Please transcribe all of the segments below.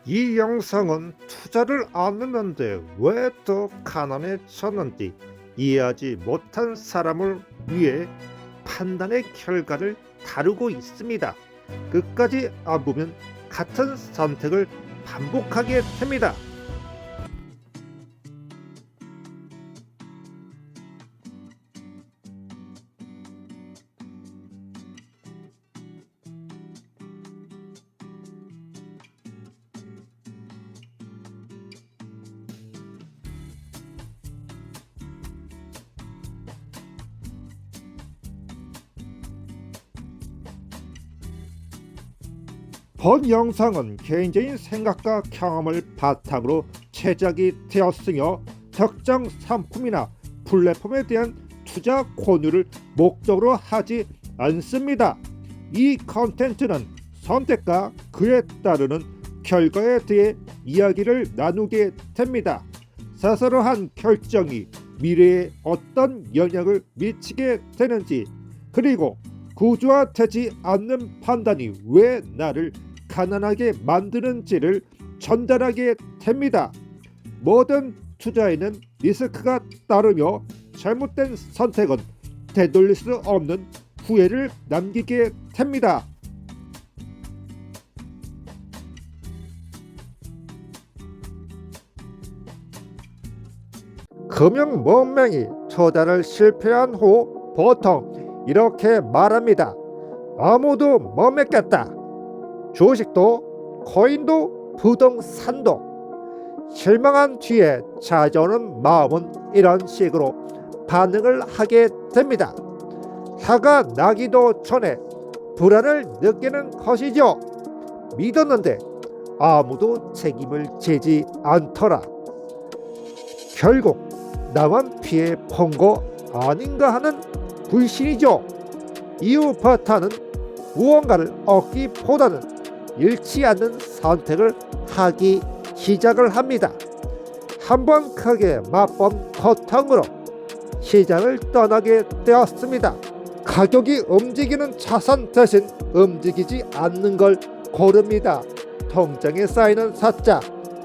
이 영상은 투자를 안 했는데 왜 더 가난해졌는지 이해하지 못한 사람을 위해 판단의 결과를 다루고 있습니다. 끝까지 안 보면 같은 선택을 반복하게 됩니다. 본 영상은 개인적인 생각과 경험을 바탕으로 제작이 되었으며 특정 상품이나 플랫폼에 대한 투자 권유를 목적으로 하지 않습니다. 이 컨텐츠는 선택과 그에 따르는 결과에 대해 이야기를 나누게 됩니다. 스스로 한 결정이 미래에 어떤 영향을 미치게 되는지, 그리고 구조화되지 않는 판단이 왜 나를 가난하게 만드는지를 전달하게 됩니다. 모든 투자에는 리스크가 따르며 잘못된 선택은 되돌릴 수 없는 후회를 남기게 됩니다. 금융 문맹이 투자를 실패한 후 보통 이렇게 말합니다. 아무도 못 믿겠다. 주식도 코인도 부동산도. 실망한 뒤에 찾아오는 마음은 이런 식으로 반응을 하게 됩니다. 화가 나기도 전에 불안을 느끼는 것이죠. 믿었는데 아무도 책임을 지지 않더라. 결국 나만 피해 본 거 아닌가 하는 불신이죠. 이후 버타는 무언가를 얻기보다는 잃지 않는 선택을 하기 시작을 합니다. 한번 크게 맛본 고통으로 시장을 떠나게 되었습니다. 가격이 움직이는 자산 대신 움직이지 않는 걸 고릅니다. 통장에 쌓이는 숫자,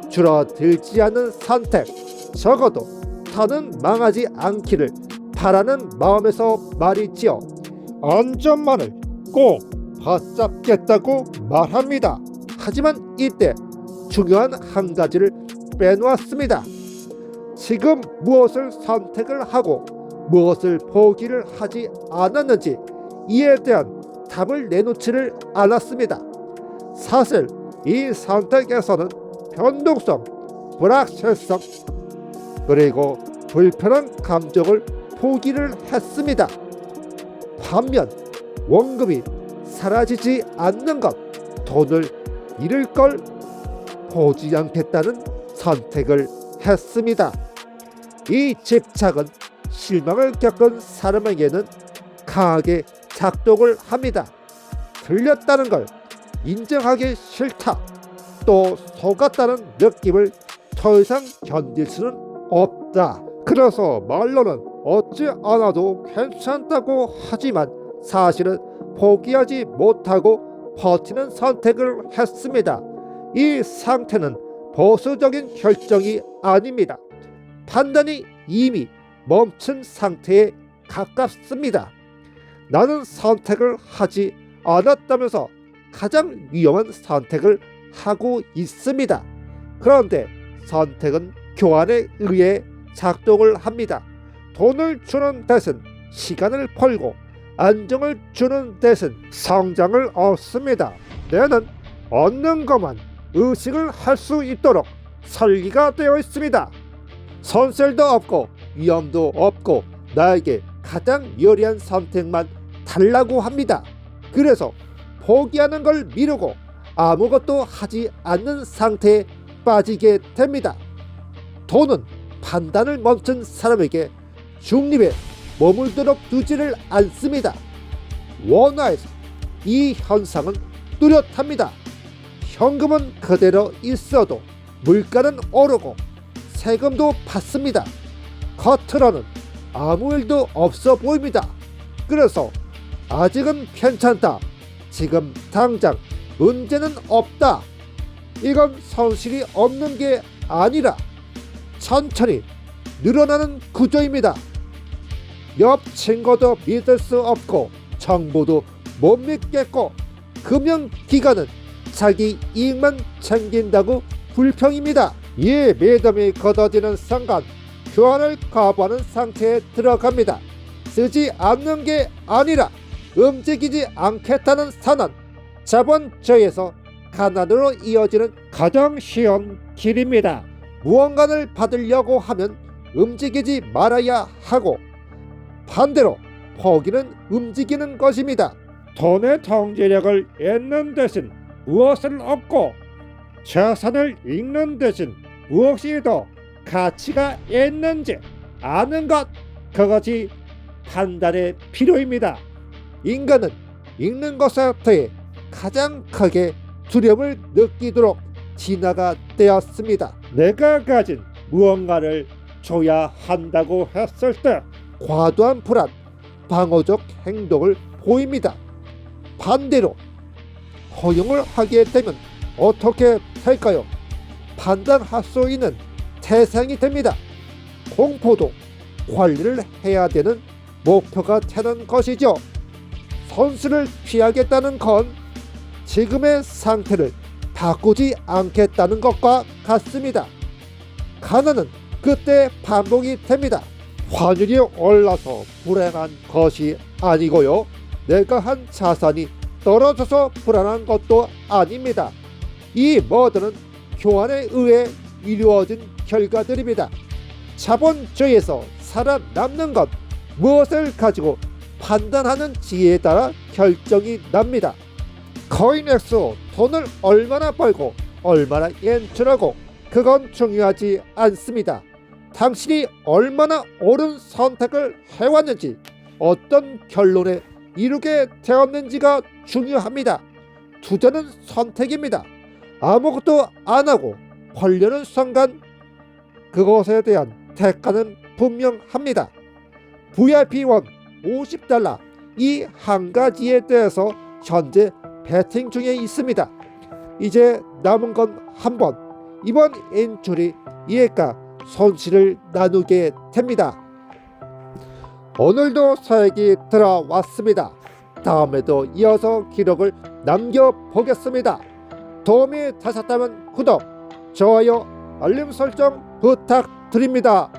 줄어들지 않는 선택, 적어도 더는 망하지 않기를 바라는 마음에서 말이지요. 안전만을 꼭 붙잡겠다고 말합니다. 하지만 이때 중요한 한 가지를 빼놓았습니다. 지금 무엇을 선택을 하고 무엇을 포기를 하지 않았는지 이에 대한 답을 내놓지를 않았습니다. 사실 이 선택에서는 변동성, 불확실성, 그리고 불편한 감정을 포기를 했습니다. 반면 원금이 사라지지 않는 것, 돈을 잃을 걸 보지 않겠다는 선택을 했습니다. 이 집착은 실망을 겪은 사람에게는 강하게 작동을 합니다. 틀렸다는 걸 인정하기 싫다, 또 속았다는 느낌을 더 이상 견딜 수는 없다. 그래서 말로는 얻지 않아도 괜찮다고 하지만 사실은 포기하지 못하고 버티는 선택을 했습니다. 이 상태는 보수적인 결정이 아닙니다. 판단이 이미 멈춘 상태에 가깝습니다. 나는 선택을 하지 않았다면서 가장 위험한 선택을 하고 있습니다. 그런데 선택은 교환에 의해 작동을 합니다. 돈을 주는 대신 시간을 벌고 안정을 주는 대신 성장을 얻습니다. 내는 얻는 것만 의식을 할 수 있도록 설계가 되어 있습니다. 손실도 없고 위험도 없고 나에게 가장 유리한 선택만 달라고 합니다. 그래서 포기하는 걸 미루고 아무것도 하지 않는 상태에 빠지게 됩니다. 돈은 판단을 멈춘 사람에게 중립에 머물도록 두지를 않습니다. 원화에서 이 현상은 뚜렷합니다. 현금은 그대로 있어도 물가는 오르고 세금도 받습니다. 겉으로는 아무 일도 없어 보입니다. 그래서 아직은 괜찮다, 지금 당장 문제는 없다, 이건 손실이 없는 게 아니라 천천히 늘어나는 구조입니다. 옆 친구도 믿을 수 없고 정부도 못 믿겠고 금융기관은 자기 이익만 챙긴다고 불평입니다. 이 믿음이 걷어지는 순간 교환을 거부하는 상태에 들어갑니다. 쓰지 않는 게 아니라 움직이지 않겠다는 선언. 자본주의에서 가난으로 이어지는 가장 쉬운 길입니다. 무언가를 받으려고 하면 움직이지 말아야 하고 반대로 포기는 움직이는 것입니다. 돈의 통제력을 잃는 대신 무엇을 얻고 재산을 잃는 대신 무엇이 더 가치가 있는지 아는 것, 그것이 판단의 필요입니다. 인간은 잃는 것에 대해 가장 크게 두려움을 느끼도록 진화가 되었습니다. 내가 가진 무언가를 줘야 한다고 했을 때 과도한 불안, 방어적 행동을 보입니다. 반대로 허용을 하게 되면 어떻게 될까요? 판단할 수 있는 태생이 됩니다. 공포도 관리를 해야 되는 목표가 되는 것이죠. 손실을 피하겠다는 건 지금의 상태를 바꾸지 않겠다는 것과 같습니다. 가난은 그때 반복이 됩니다. 환율이 올라서 불행한 것이 아니고요. 내가 한 자산이 떨어져서 불안한 것도 아닙니다. 이 모두는 교환에 의해 이루어진 결과들입니다. 자본주의에서 살아남는 것, 무엇을 가지고 판단하는 지혜에 따라 결정이 납니다. 코인엑스 돈을 얼마나 벌고 얼마나 연출하고 그건 중요하지 않습니다. 당신이 얼마나 옳은 선택을 해왔는지 어떤 결론에 이르게 되었는지가 중요합니다. 투자는 선택입니다. 아무것도 안 하고 벌려는 순간 그것에 대한 대가는 분명합니다. VIP1 $50 이 한 가지에 대해서 현재 배팅 중에 있습니다. 이제 남은 건 한 번. 이번 인출이 이해가 손실을 나누게 됩니다. 오늘도 서액이 들어왔습니다. 다음에도 이어서 기록을 남겨보겠습니다. 도움이 되셨다면 구독, 좋아요, 알림 설정 부탁드립니다.